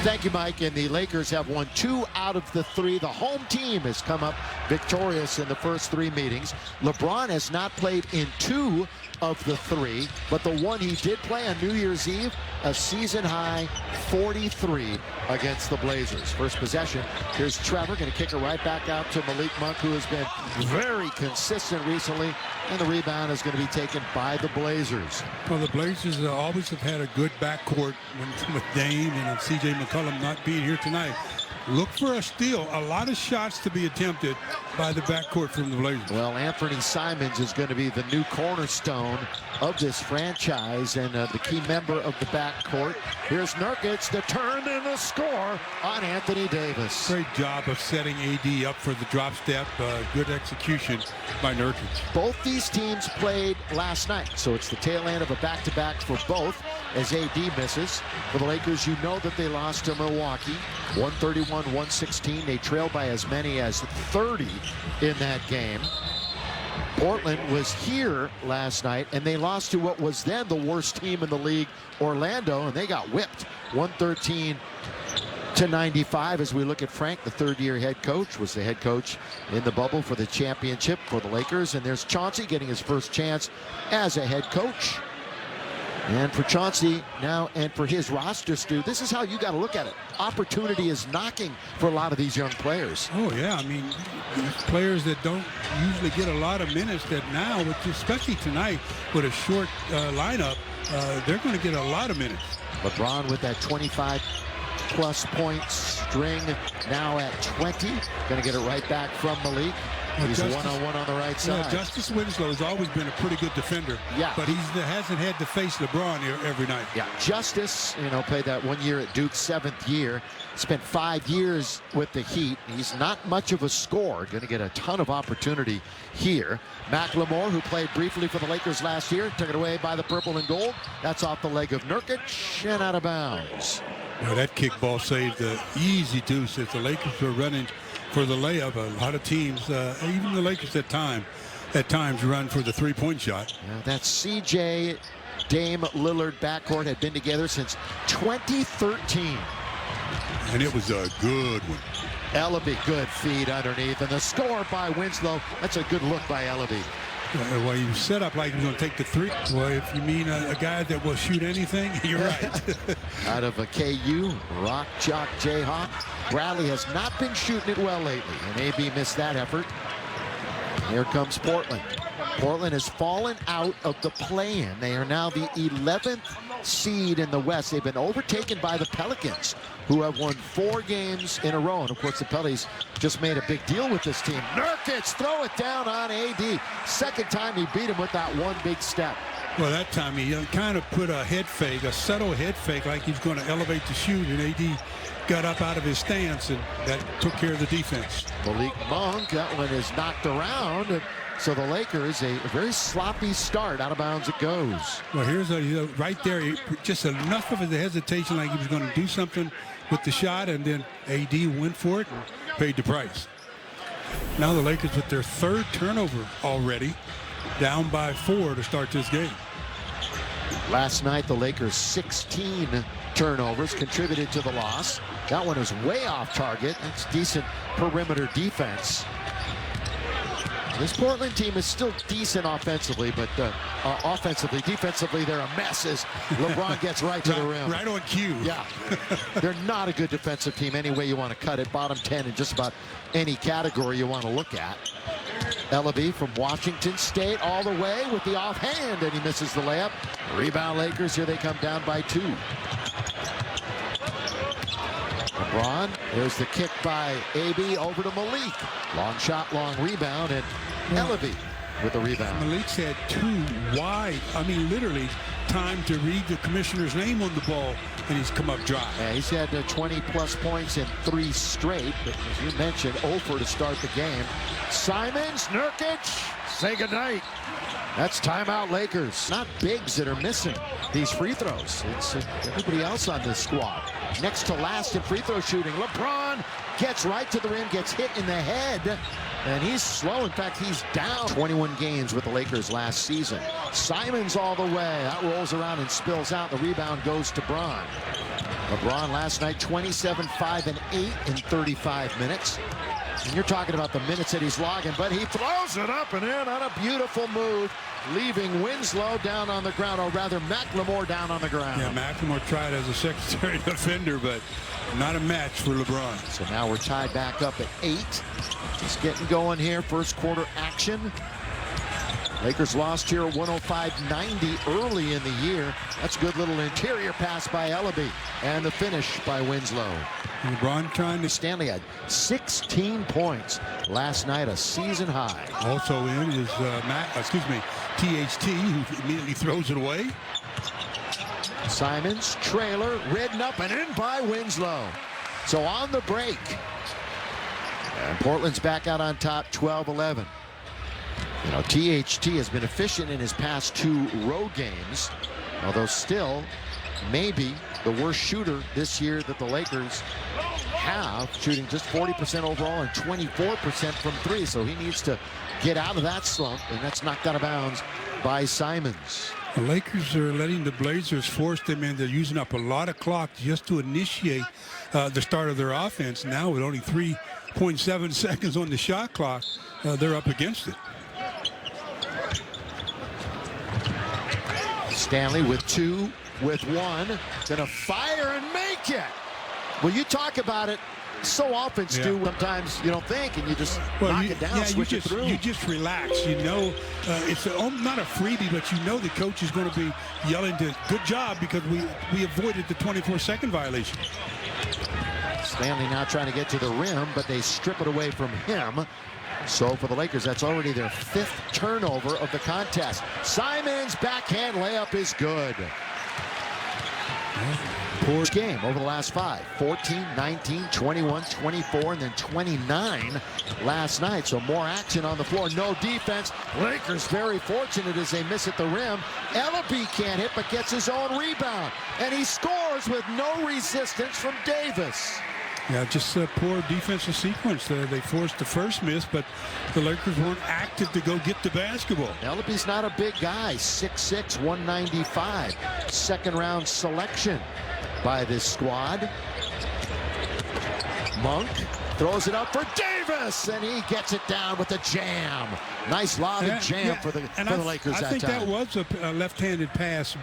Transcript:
Thank you, Mike. And the Lakers have won 2 out of the 3. The home team has come up victorious in the first 3 meetings. LeBron has not played in 2 of the 3, but the one he did play on New Year's Eve, a season-high 43 against the Blazers. First possession, here's Trevor, going to kick it right back out to Malik Monk, who has been very consistent recently, and the rebound is going to be taken by the Blazers. Well, the Blazers always have had a good backcourt with Dame and C.J. McCollum not being here tonight. Look for a steal. A lot of shots to be attempted by the backcourt from the Blazers. Well, Anthony Simons is going to be the new cornerstone of this franchise and the key member of the backcourt. Here's Nurkic, the turn and the score on Anthony Davis. Great job of setting AD up for the drop step. Good execution by Nurkic. Both these teams played last night, so it's the tail end of a back-to-back for both as AD misses. For the Lakers, you know that they lost to Milwaukee, 131-116. They trailed by as many as 30 in that game. Portland was here last night, and they lost to what was then the worst team in the league, Orlando, and they got whipped 113-95. As we look at Frank, the third-year head coach, was the head coach in the bubble for the championship for the Lakers. And there's Chauncey getting his first chance as a head coach. And for Chauncey now, and for his roster, Stu, this is how you got to look at it. Opportunity is knocking for a lot of these young players. Oh, yeah. I mean, players that don't usually get a lot of minutes that now, especially tonight, with a short lineup, they're going to get a lot of minutes. LeBron with that 25-plus point string, now at 20. Going to get it right back from Malik. He's one-on-one on the right side. Yeah, Justice Winslow has always been a pretty good defender. Yeah. But he hasn't had to face LeBron here every night. Yeah, Justice, played that 1 year at Duke, 7th year. Spent 5 years with the Heat. He's not much of a scorer. Going to get a ton of opportunity here. McLemore, who played briefly for the Lakers last year, took it away by the purple and gold. That's off the leg of Nurkic and out of bounds. Now that kickball saved the easy deuce as the Lakers were running for the layup. A lot of teams, even the Lakers at times run for the three-point shot. Yeah, that C.J. Dame Lillard backcourt had been together since 2013. And it was a good one. Ellaby, good feed underneath, and the score by Winslow. That's a good look by Ellaby. Well, you set up like he's going to take the three. Well, if you mean a guy that will shoot anything, you're right. Out of a KU, Rock Chalk Jayhawk. Bradley has not been shooting it well lately, and AB missed that effort. Here comes Portland. Portland has fallen out of the play-in. They are now the 11th seed in the West. They've been overtaken by the Pelicans, who have won 4 games in a row. And of course, the Pelicans just made a big deal with this team. Nurkic, throw it down on AD. Second time he beat him with that one big step. Well, that time he kind of put a head fake, a subtle head fake, like he's going to elevate the shoot, and AD got up out of his stance, and that took care of the defense. Malik Monk, that one is knocked around. So the Lakers, a very sloppy start. Out of bounds it goes. Well, here's right there, just enough of a hesitation, like he was going to do something with the shot, and then AD went for it and paid the price. Now the Lakers with their 3rd turnover already, down by 4 to start this game. Last night, the Lakers' 16 turnovers contributed to the loss. That one is way off target. That's decent perimeter defense. This Portland team is still decent offensively, but defensively, they're a mess as LeBron gets right to the rim. Right on cue. Yeah. They're not a good defensive team any way you want to cut it. Bottom 10 in just about any category you want to look at. Ellaby from Washington State all the way with the offhand, and he misses the layup. Rebound Lakers, here they come down by 2. LeBron, there's the kick by AB over to Malik. Long shot, long rebound, and Ellaby with the rebound. Malik's had 2 wide, literally, time to read the commissioner's name on the ball, and he's come up dry. Yeah, he's had 20-plus points in 3 straight, but as you mentioned, 0 for to start the game. Simons, Nurkic, say goodnight. That's timeout Lakers. Not bigs that are missing these free throws. It's everybody else on this squad. Next to last in free throw shooting. LeBron gets right to the rim, gets hit in the head, and he's slow. In fact, he's down. 21 games with the Lakers last season. Simons all the way. That rolls around and spills out. The rebound goes to Bron. LeBron last night 27, 5, and 8 in 35 minutes. And you're talking about the minutes that he's logging, but he throws it up and in on a beautiful move, leaving Winslow down on the ground, or rather McLemore down on the ground. Yeah, McLemore tried as a secondary defender, but not a match for LeBron. So now we're tied back up at 8. Just getting going here, first quarter action. Lakers lost here 105-90 early in the year. That's a good little interior pass by Ellaby. And the finish by Winslow. LeBron trying to... Stanley had 16 points last night, a season high. Also in is THT, who immediately throws it away. Simons, trailer, ridden up and in by Winslow. So on the break. And Portland's back out on top, 12-11. You know, THT has been efficient in his past 2 road games, although still maybe the worst shooter this year that the Lakers have, shooting just 40% overall and 24% from 3. So he needs to get out of that slump, and that's knocked out of bounds by Simons. The Lakers are letting the Blazers force them in. They're using up a lot of clock just to initiate the start of their offense. Now with only 3.7 seconds on the shot clock, they're up against it. Stanley with 2, with 1, gonna fire and make it. Well, you talk about it so often, Stu. Sometimes you don't think, and you just knock it down, switch it through. You just relax. You know, it's not a freebie, but you know the coach is going to be yelling to good job because we avoided the 24-second violation. Stanley now trying to get to the rim, but they strip it away from him. So for the Lakers, that's already their 5th turnover of the contest. Simons' backhand layup is good. Poor game over the last 5. 14, 19, 21, 24, and then 29 last night. So more action on the floor. No defense. Lakers very fortunate as they miss at the rim. Ellaby can't hit, but gets his own rebound. And he scores with no resistance from Davis. Yeah, just a poor defensive sequence. They forced the first miss, but the Lakers weren't active to go get the basketball. Ellaby's not a big guy. 6'6", 195. Second-round selection by this squad. Monk throws it up for Davis, and he gets it down with a jam. Nice lob and jam for the Lakers that time. I think that was a left-handed pass